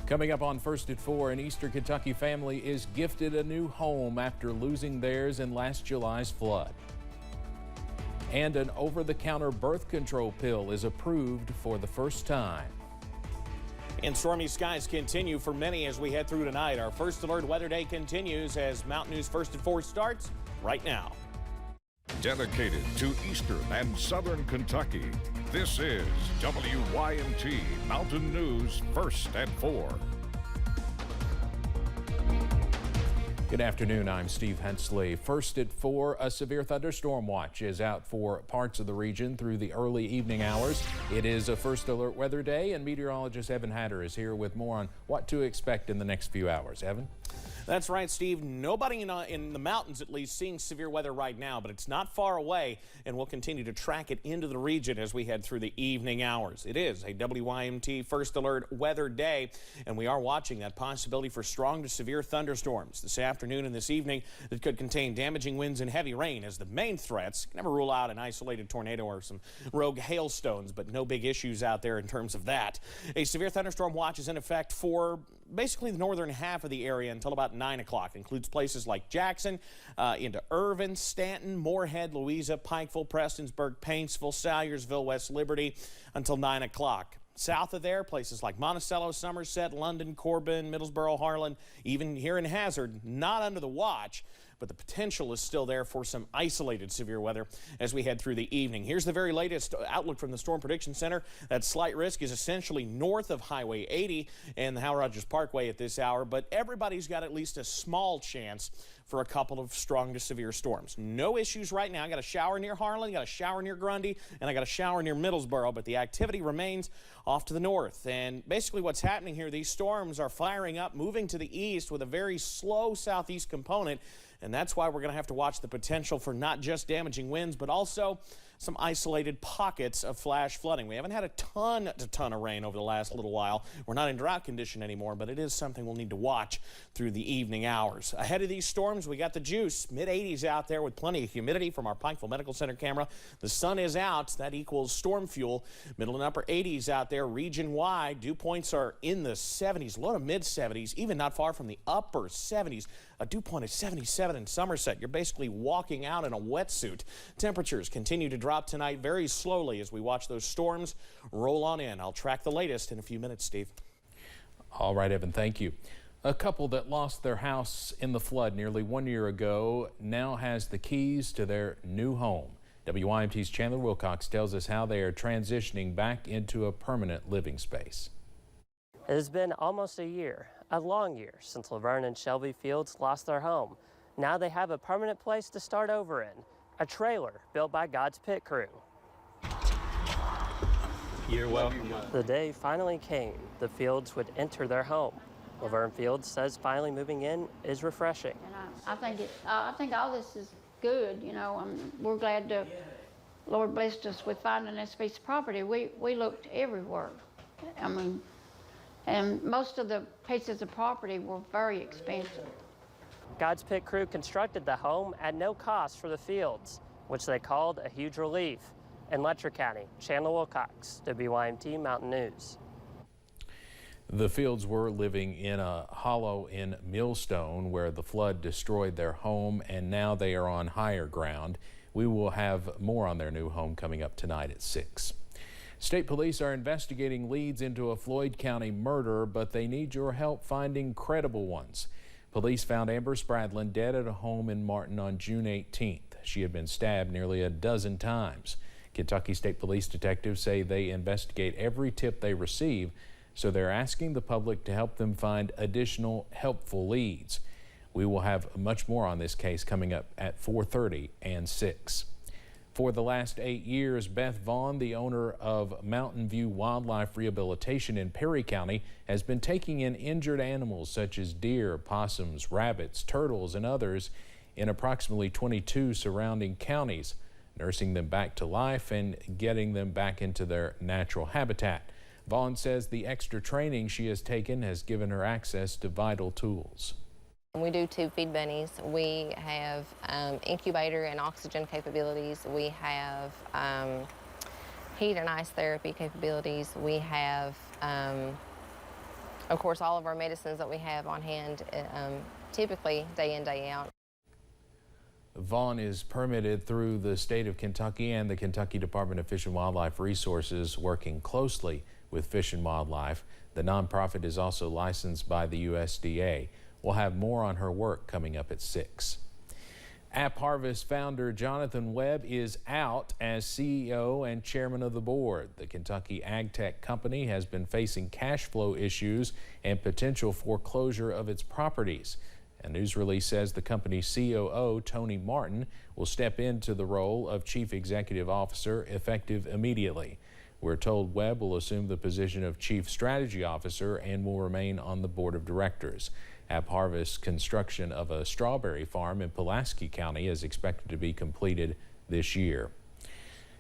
Coming up on First at 4, an Eastern Kentucky family is gifted a new home after losing theirs in last July's flood. And an over-the-counter birth control pill is approved for the first time. And stormy skies continue for many as we head through tonight. Our First Alert Weather Day continues as Mountain News First at 4 starts right now. Dedicated to Eastern and Southern Kentucky, this is WYMT Mountain News First at 4. Good afternoon, I'm Steve Hensley. First at 4, a severe thunderstorm watch is out for parts of the region through the early evening hours. It is a First Alert Weather Day, and meteorologist Evan Hatter is here with more on what to expect in the next few hours. Evan? That's right, Steve. Nobody in the mountains, at least, seeing severe weather right now, but it's not far away, and we'll continue to track it into the region as we head through the evening hours. It is a WYMT First Alert Weather Day, and we are watching that possibility for strong to severe thunderstorms this afternoon and this evening that could contain damaging winds and heavy rain as the main threats. Never rule out an isolated tornado or some rogue hailstones, but no big issues out there in terms of that. A severe thunderstorm watch is in effect for basically the northern half of the area until about 9 o'clock. Includes places like Jackson, into Irvin, Stanton, Moorhead, Louisa, Pikeville, Prestonsburg, Paintsville, Salyersville, West Liberty until 9 o'clock. South of there, places like Monticello, Somerset, London, Corbin, Middlesboro, Harlan, even here in Hazard, not under the watch, but the potential is still there for some isolated severe weather as we head through the evening. Here's the very latest outlook from the Storm Prediction Center. That slight risk is essentially north of Highway 80 and the Hal Rogers Parkway at this hour, but everybody's got at least a small chance for a couple of strong to severe storms. No issues right now. I got a shower near Harlan, got a shower near Grundy, and I got a shower near Middlesboro, but the activity remains off to the north. And basically what's happening here, these storms are firing up, moving to the east with a very slow southeast component. And that's why we're going to have to watch the potential for not just damaging winds, but also some isolated pockets of flash flooding. We haven't had a ton of rain over the last little while. We're not in drought condition anymore, but it is something we'll need to watch through the evening hours. Ahead of these storms, we got the juice. Mid-80s out there with plenty of humidity from our Pikeville Medical Center camera. The sun is out. That equals storm fuel. Middle and upper 80s out there region-wide. Dew points are in the 70s, low to mid-70s, even not far from the upper 70s. A dew point of 77 in Somerset. You're basically walking out in a wetsuit. Temperatures continue to drop tonight very slowly as we watch those storms roll on in. I'll track the latest in a few minutes, Steve. All right, Evan, thank you. A couple that lost their house in the flood nearly 1 year ago now has the keys to their new home. WYMT's Chandler Wilcox tells us how they are transitioning back into a permanent living space. It has been almost a long year, since Laverne and Shelby Fields lost their home. Now they have a permanent place to start over in, a trailer built by God's Pit Crew. You're welcome. The day finally came. The Fields would enter their home. Laverne Fields says finally moving in is refreshing. And I think all this is good. You know, we're glad the Lord blessed us with finding this piece of property. We looked everywhere. I mean, and most of the pieces of property were very expensive. God's Pit Crew constructed the home at no cost for the Fields, which they called a huge relief. In Letcher County, Chandler Wilcox, WYMT Mountain News. The Fields were living in a hollow in Millstone where the flood destroyed their home, and now they are on higher ground. We will have more on their new home coming up tonight at 6. State police are investigating leads into a Floyd County murder, but they need your help finding credible ones. Police found Amber Spradlin dead at a home in Martin on June 18th. She had been stabbed nearly a dozen times. Kentucky State Police detectives say they investigate every tip they receive, so they're asking the public to help them find additional helpful leads. We will have much more on this case coming up at 4:30 and 6. For the last 8 years, Beth Vaughn, the owner of Mountain View Wildlife Rehabilitation in Perry County, has been taking in injured animals such as deer, possums, rabbits, turtles, and others in approximately 22 surrounding counties, nursing them back to life and getting them back into their natural habitat. Vaughn says the extra training she has taken has given her access to vital tools. We do tube feed bunnies. We have incubator and oxygen capabilities. We have heat and ice therapy capabilities. We have Of course, all of our medicines that we have on hand, typically day in, day out. Vaughn is permitted through the state of Kentucky and the Kentucky Department of Fish and Wildlife Resources, working closely with Fish and Wildlife. The nonprofit is also licensed by the USDA. We'll have more on her work coming up at 6. AppHarvest founder Jonathan Webb is out as CEO and chairman of the board. The Kentucky ag tech company has been facing cash flow issues and potential foreclosure of its properties. A news release says the company's COO, Tony Martin, will step into the role of chief executive officer effective immediately. We're told Webb will assume the position of chief strategy officer and will remain on the board of directors. AppHarvest's construction of a strawberry farm in Pulaski County is expected to be completed this year.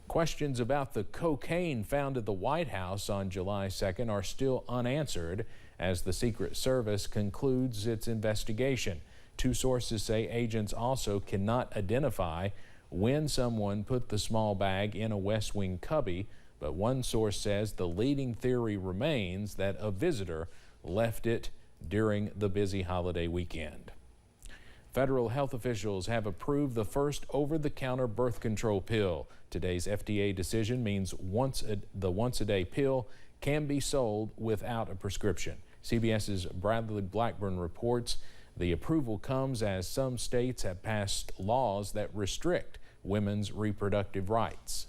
Questions about the cocaine found at the White House on July 2nd are still unanswered as the Secret Service concludes its investigation. Two sources say agents also cannot identify when someone put the small bag in a West Wing cubby, but one source says the leading theory remains that a visitor left it during the busy holiday weekend. Federal health officials have approved the first over-the-counter birth control pill. Today's FDA decision means the once-a-day pill can be sold without a prescription. CBS's Bradley Blackburn reports the approval comes as some states have passed laws that restrict women's reproductive rights.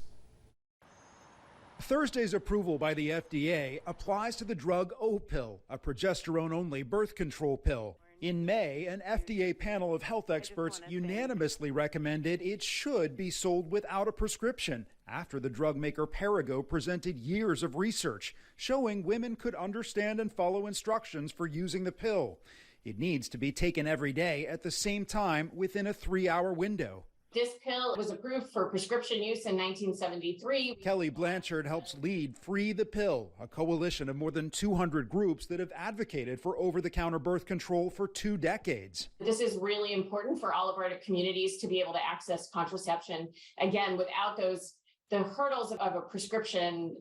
Thursday's approval by the FDA applies to the drug Opill, a progesterone-only birth control pill. In May, an FDA panel of health experts unanimously recommended it should be sold without a prescription after the drug maker Perrigo presented years of research showing women could understand and follow instructions for using the pill. It needs to be taken every day at the same time within a 3-hour window. This pill was approved for prescription use in 1973. Kelly Blanchard helps lead Free the Pill, a coalition of more than 200 groups that have advocated for over-the-counter birth control for 2 decades. This is really important for all of our communities to be able to access contraception, again, without the hurdles of a prescription,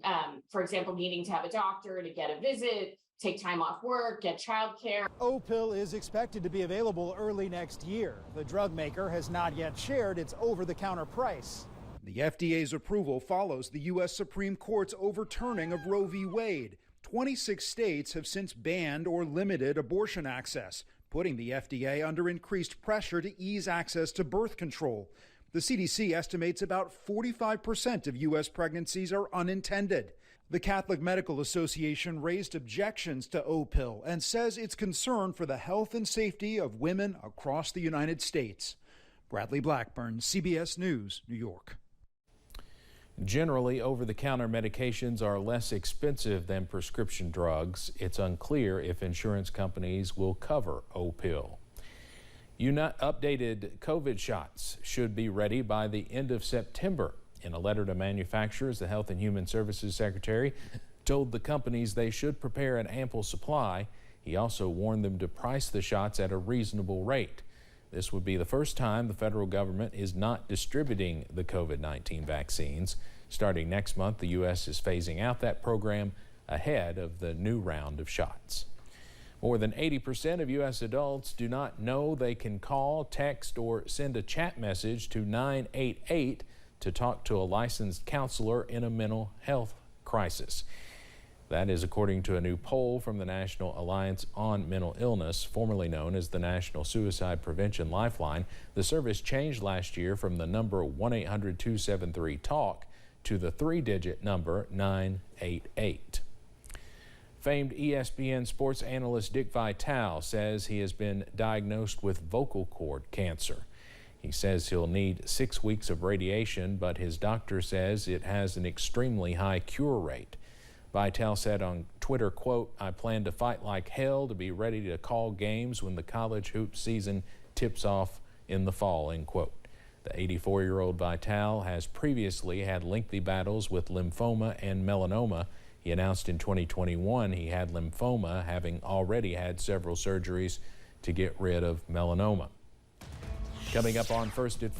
for example, needing to have a doctor to get a visit, take time off work, get childcare. Opill is expected to be available early next year. The drug maker has not yet shared its over-the-counter price. The FDA's approval follows the U.S. Supreme Court's overturning of Roe v. Wade. 26 states have since banned or limited abortion access, putting the FDA under increased pressure to ease access to birth control. The CDC estimates about 45% of U.S. pregnancies are unintended. The Catholic Medical Association raised objections to Opill and says it's concerned for the health and safety of women across the United States. Bradley Blackburn, CBS News, New York. Generally, over-the-counter medications are less expensive than prescription drugs. It's unclear if insurance companies will cover Opill. Updated COVID shots should be ready by the end of September. In a letter to manufacturers, the Health and Human Services Secretary told the companies they should prepare an ample supply. He also warned them to price the shots at a reasonable rate. This would be the first time the federal government is not distributing the COVID-19 vaccines. Starting next month, the U.S. is phasing out that program ahead of the new round of shots. More than 80% of U.S. adults do not know they can call, text, or send a chat message to 988 to talk to a licensed counselor in a mental health crisis. That is according to a new poll from the National Alliance on Mental Illness, formerly known as the National Suicide Prevention Lifeline. The service changed last year from the number 1-800-273-TALK to the 3-digit number 988. Famed ESPN sports analyst Dick Vitale says he has been diagnosed with vocal cord cancer. He says he'll need 6 weeks of radiation, but his doctor says it has an extremely high cure rate. Vitale said on Twitter, quote, "I plan to fight like hell to be ready to call games when the college hoop season tips off in the fall," end quote. The 84-year-old Vitale has previously had lengthy battles with lymphoma and melanoma. He announced in 2021 he had lymphoma, having already had several surgeries to get rid of melanoma. Coming up on First at